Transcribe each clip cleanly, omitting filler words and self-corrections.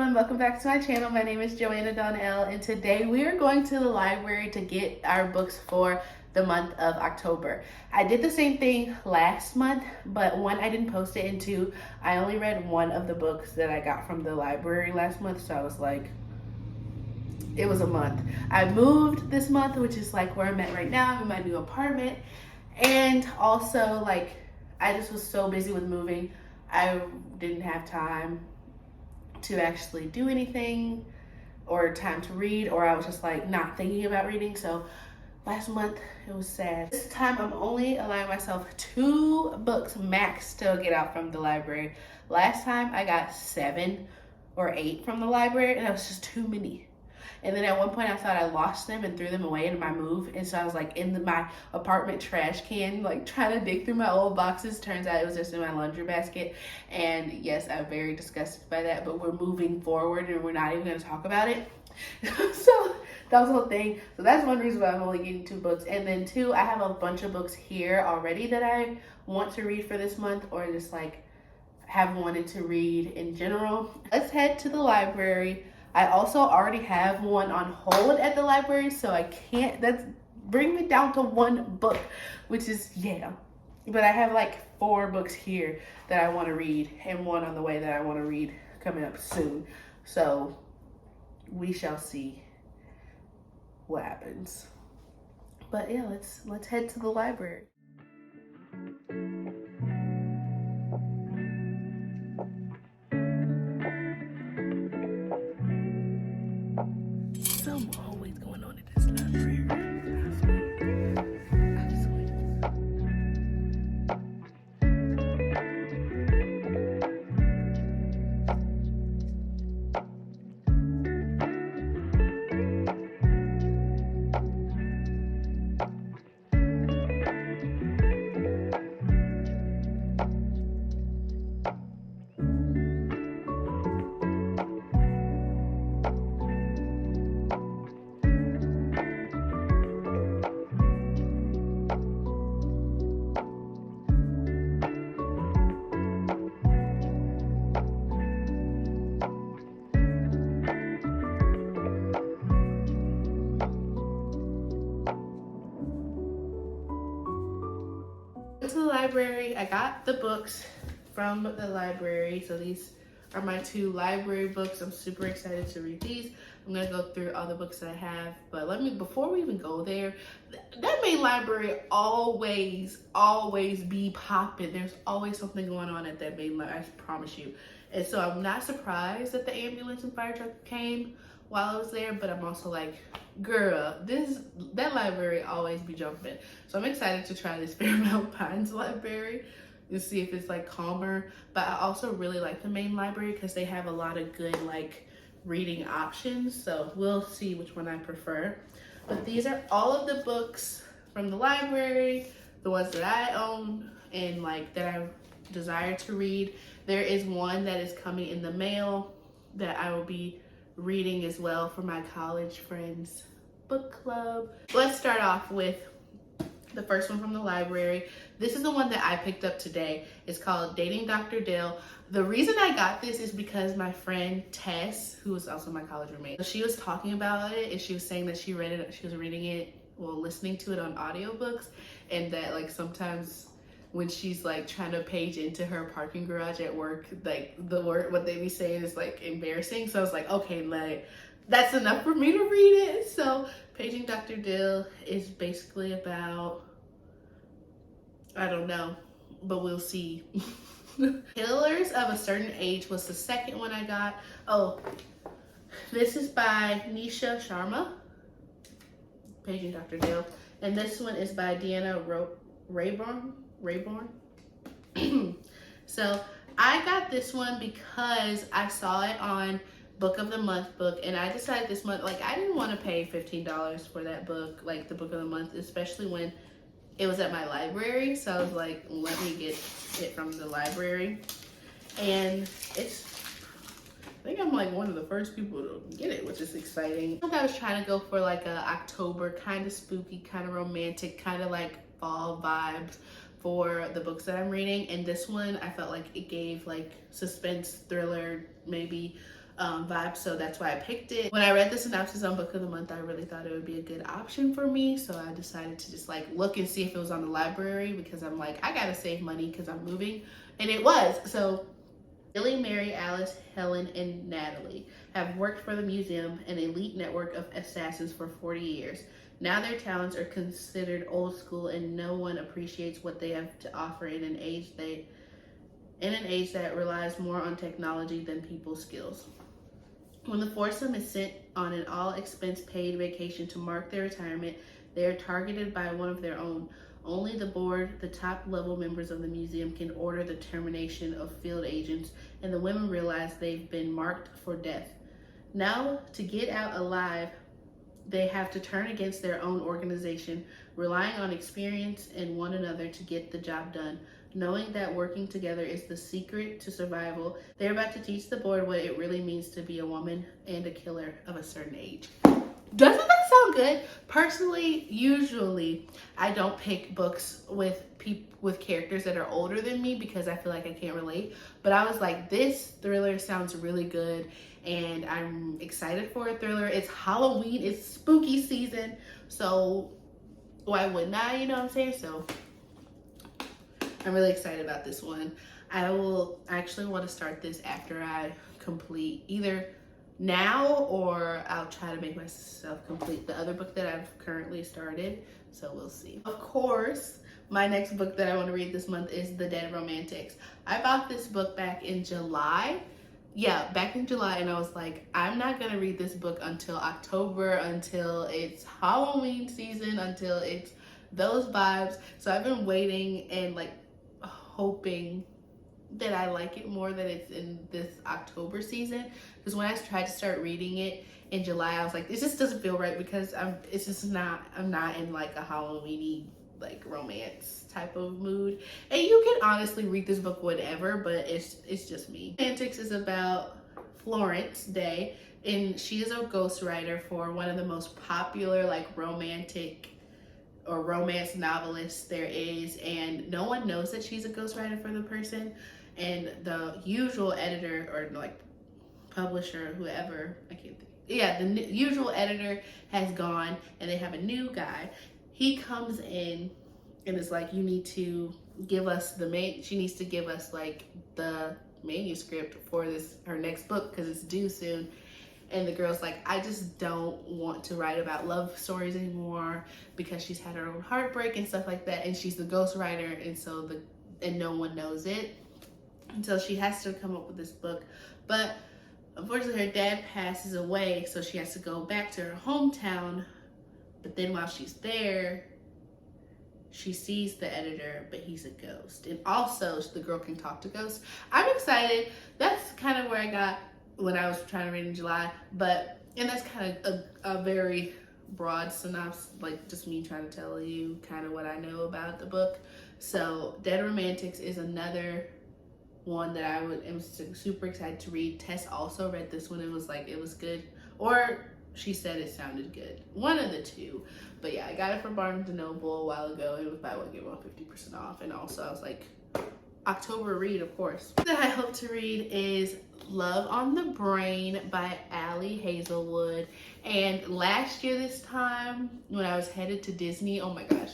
everyone, welcome back to my channel. My name is Joanna Donnell, and today we are going to the library to get our books for the month of October. I did the same thing last month, but one, I didn't post it, and two, I only read one of the books that I got from the library last month, so I was like, it was a month. I moved this month, which is like where I'm at right now in my new apartment, and also like I just was so busy with moving, I didn't have time to actually do anything or time to read, or I was just like not thinking about reading. So last month it was sad. This time I'm only allowing myself 2 books max to get out from the library. Last time I got 7 or 8 from the library, and that was just too many. And then at one point I thought I lost them and threw them away in my move. And so I was like in my apartment trash can, like trying to dig through my old boxes. Turns out it was just in my laundry basket. And yes, I'm very disgusted by that, but we're moving forward and we're not even gonna talk about it. So that was the whole thing. So that's one reason why I'm only getting 2 books. And then 2, I have a bunch of books here already that I want to read for this month, or just like have wanted to read in general. Let's head to the library. I also already have one on hold at the library, so I can't, that's bring me down to 1 book, which is, yeah. But I have like 4 books here that I want to read, and one on the way that I want to read coming up soon. So we shall see what happens. But yeah, let's head to the library. Something always going on at this library. I swear. To the library, I got the books from the library, so these are my 2 library books. I'm super excited to read these. I'm gonna go through all the books that I have, but before we even go there, that main library always be popping. There's always something going on at that main library, I promise you. And so I'm not surprised that the ambulance and fire truck came while I was there, but I'm also like, girl, that library always be jumping. So I'm excited to try this Fairmount Pines library and see if it's like calmer. But I also really like the main library because they have a lot of good like reading options. So we'll see which one I prefer. But these are all of the books from the library, the ones that I own and like that I desire to read. There is one that is coming in the mail that I will be reading as well for my college friends book club. Let's start off with the first one from the library. This is the one that I picked up today. It's called Dating Dr. Dill. The reason I got this is because my friend Tess, who is also my college roommate, she was talking about it and she was saying that she read it, she was reading it, well, listening to it on audiobooks, and that like sometimes when she's like trying to page into her parking garage at work, like what they be saying is like embarrassing. So I was like, okay, like that's enough for me to read it. So Paging Dr. Dill is basically about, I don't know, but we'll see. Killers of a Certain Age was the second one I got. Oh, this is by Nisha Sharma, Paging Dr. Dill. And this one is by Deanna Rayborn. So I got this one because I saw it on Book of the Month book, and I decided this month, like, I didn't want to pay $15 for that book, like the Book of the Month, especially when it was at my library. So I was like, let me get it from the library. And I think I'm like one of the first people to get it, which is exciting. I was trying to go for like a October kind of spooky, kind of romantic, kind of like fall vibes for the books that I'm reading. And this one, I felt like it gave like suspense, thriller, maybe vibe, so that's why I picked it. When I read the synopsis on Book of the Month, I really thought it would be a good option for me, so I decided to just like look and see if it was on the library, because I'm like, I gotta save money because I'm moving, and it was. So Billy, Mary, Alice, Helen, and Natalie have worked for the museum, an elite network of assassins, for 40 years. Now their talents are considered old school, and no one appreciates what they have to offer in an age that relies more on technology than people's skills. When the foursome is sent on an all-expense-paid vacation to mark their retirement, they are targeted by one of their own. Only the board, the top-level members of the museum, can order the termination of field agents, and the women realize they've been marked for death. Now, to get out alive, they have to turn against their own organization, relying on experience and one another to get the job done. Knowing that working together is the secret to survival, they're about to teach the board what it really means to be a woman and a killer of a certain age. Doesn't that sound good? Personally, usually I don't pick books with characters that are older than me because I feel like I can't relate. But I was like, this thriller sounds really good, and I'm excited for a thriller. It's Halloween, it's spooky season, so why wouldn't I? You know what I'm saying? So I'm really excited about this one. I will actually want to start this after I complete either now, or I'll try to make myself complete the other book that I've currently started. So we'll see. Of course, my next book that I want to read this month is The Dead Romantics. I bought this book back in July. Yeah, back in July, and I was like, I'm not going to read this book until October, until it's Halloween season, until it's those vibes. So I've been waiting and like hoping that I like it more that it's in this October season, because when I tried to start reading it in July, I was like, this just doesn't feel right, because I'm not in like a Halloweeny like romance type of mood. And you can honestly read this book whatever, but it's just me. Romantics is about Florence Day, and she is a ghostwriter for one of the most popular like romantic or romance novelists there is, and no one knows that she's a ghostwriter for the person. And the usual editor or like publisher, whoever, I can't think. Yeah, the usual editor has gone, and they have a new guy. He comes in and is like, you need to give us she needs to give us like the manuscript for her next book, because it's due soon. And the girl's like, I just don't want to write about love stories anymore, because she's had her own heartbreak and stuff like that, and she's the ghostwriter, and no one knows it. Until she has to come up with this book. But unfortunately her dad passes away, so she has to go back to her hometown. But then while she's there, she sees the editor, but he's a ghost. And also the girl can talk to ghosts. I'm excited. That's kind of where I got when I was trying to read in July. And that's kind of a very broad synopsis, like just me trying to tell you kind of what I know about the book. So Dead Romantics is another one that am super excited to read. Tess also read this one and was like, it was good, or she said it sounded good. One of the two. But yeah, I got it from Barnes & Noble a while ago. It was buy one get one 50% off, and also I was like, October read, of course. That I hope to read is Love on the Brain by Ali Hazelwood. And last year this time, when I was headed to Disney, oh my gosh,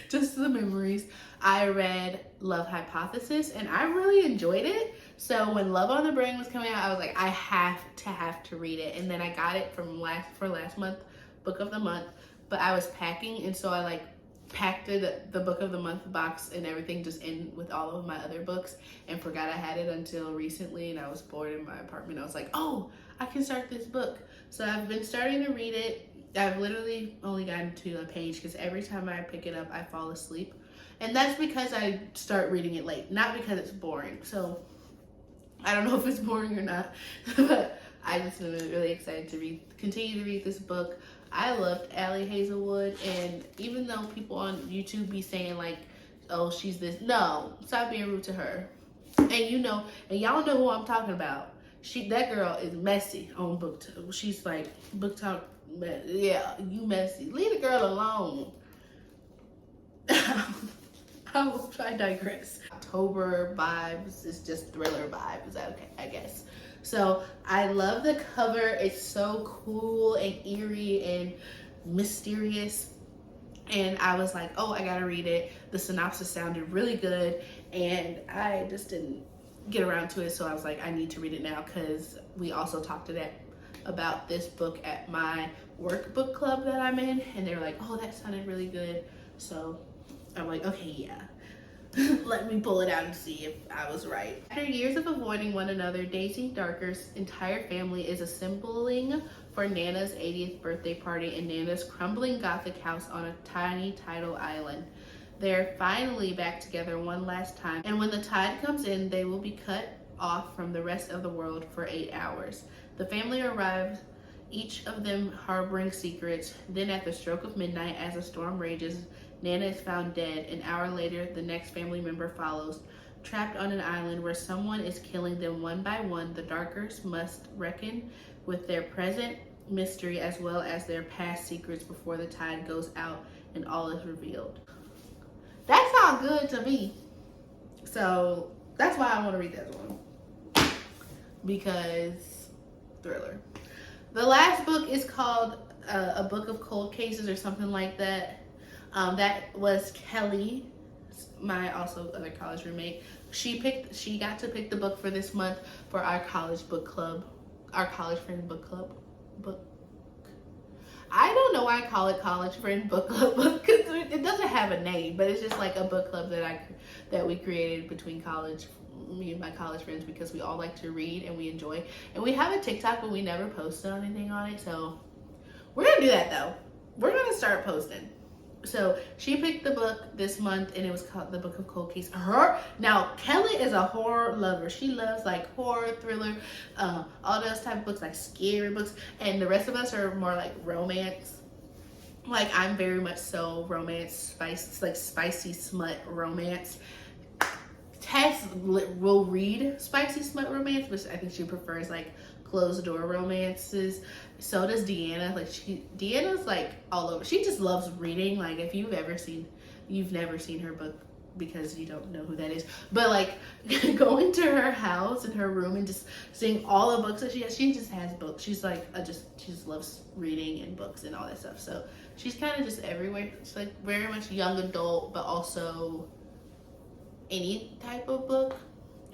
just the memories, I read Love Hypothesis, and I really enjoyed it. So when Love on the Brain was coming out, I was like, I have to read it. And then I got it for last month, Book of the Month. But I was packing, and so I like packed the Book of the Month box and everything just in with all of my other books, and forgot I had it until recently, and I was bored in my apartment. I was like, oh, I can start this book. So I've been starting to read it. I've literally only gotten to a page, because every time I pick it up, I fall asleep. And that's because I start reading it late, not because it's boring. So I don't know if it's boring or not, but I just am really excited to continue to read this book. I loved Ali Hazelwood, and even though people on YouTube be saying like, oh, she's this, no, stop being rude to her. And y'all know who I'm talking about. That girl is messy on BookTok. She's like, BookTok, yeah, you messy. Leave the girl alone. I digress. October vibes is just thriller vibes, okay, I guess. So I love the cover. It's so cool and eerie and mysterious. And I was like, oh, I gotta read it. The synopsis sounded really good, and I just didn't get around to it. So I was like, I need to read it now, because we also talked about this book at my work book club that I'm in, and they were like, oh, that sounded really good. So I'm like, okay, yeah. Let me pull it out and see if I was right. After years of avoiding one another, Daisy Darker's entire family is assembling for Nana's 80th birthday party in Nana's crumbling Gothic house on a tiny tidal island. They're finally back together one last time, and when the tide comes in, they will be cut off from the rest of the world for 8 hours. The family arrives, each of them harboring secrets. Then at the stroke of midnight, as a storm rages, Nana is found dead. An hour later, the next family member follows. Trapped on an island where someone is killing them one by one, the Darkers must reckon with their present mystery as well as their past secrets before the tide goes out and all is revealed. That sounds good to me. So that's why I want to read that one. Because thriller. The last book is called A Book of Cold Cases or something like that. That was Kelly, my also other college roommate. She got to pick the book for this month for our college book club, our college friend book club. I don't know why I call it college friend book club because it doesn't have a name, but it's just like a book club that we created between me and my college friends, because we all like to read and we enjoy. And we have a TikTok, but we never posted anything on it. So we're gonna do that though. We're gonna start posting. So she picked the book this month, and it was called The Book of Cold Case. Now Kelly is a horror lover. She loves like horror, thriller, all those type of books, like scary books. And the rest of us are more like romance. Like I'm very much so romance, spicy smut romance. Tess will read spicy smut romance, but I think she prefers like closed door romances. So does Deanna. Deanna's like all over. She just loves reading. Like if you've never seen her book because you don't know who that is. But like going to her house and her room and just seeing all the books that she has. She just has books. She's like she just loves reading and books and all that stuff. So she's kind of just everywhere. She's like very much young adult, but also any type of book.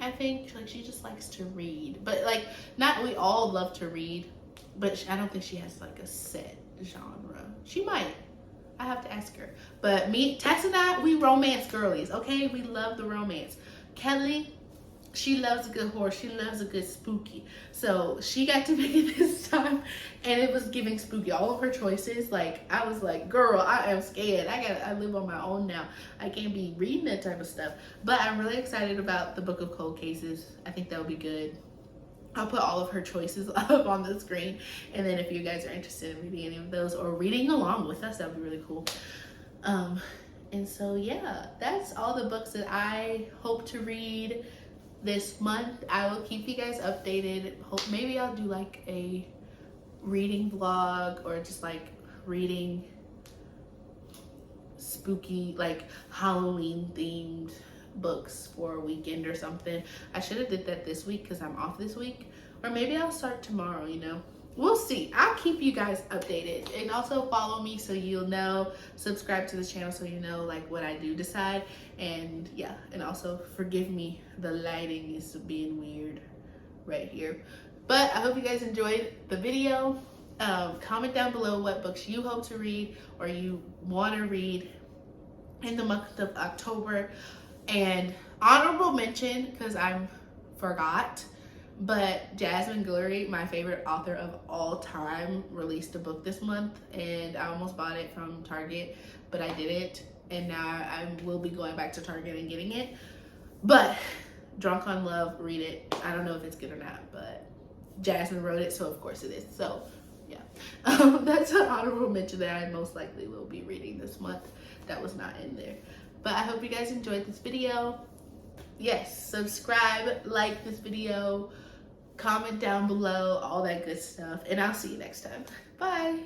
I think like she just likes to read, but like not we all love to read, but I don't think she has like a set genre. She might. I have to ask her. But me, Tess and I, we romance girlies. Okay, we love the romance. Kelly, she loves a good horror. She loves a good spooky. So she got to pick it this time, and it was giving spooky. All of her choices, like I was like, girl, I am scared. I live on my own now. I can't be reading that type of stuff. But I'm really excited about The Book of Cold Cases. I think that would be good. I'll put all of her choices up on the screen, and then if you guys are interested in reading any of those or reading along with us, that would be really cool. And so yeah, that's all the books that I hope to read this month. I will keep you guys updated. Maybe I'll do like a reading vlog, or just like reading spooky, like Halloween themed books for a weekend or something. I should have did that this week because I'm off this week, or maybe I'll start tomorrow, we'll see. I'll keep you guys updated, and also follow me so you'll know, subscribe to the channel so you know like what I do decide. And yeah, and also forgive me, the lighting is being weird right here. But I hope you guys enjoyed the video. Comment down below what books you hope to read or you want to read in the month of October. And honorable mention, because I forgot, but Jasmine Guillory, my favorite author of all time, released a book this month, and I almost bought it from Target, but I didn't, and now I will be going back to Target and getting it. But Drunk on Love, read it. I don't know if it's good or not, but Jasmine wrote it, so of course it is. So yeah, that's an honorable mention that I most likely will be reading this month that was not in there. But I hope you guys enjoyed this video. Yes, subscribe, like this video, comment down below, all that good stuff. And I'll see you next time. Bye.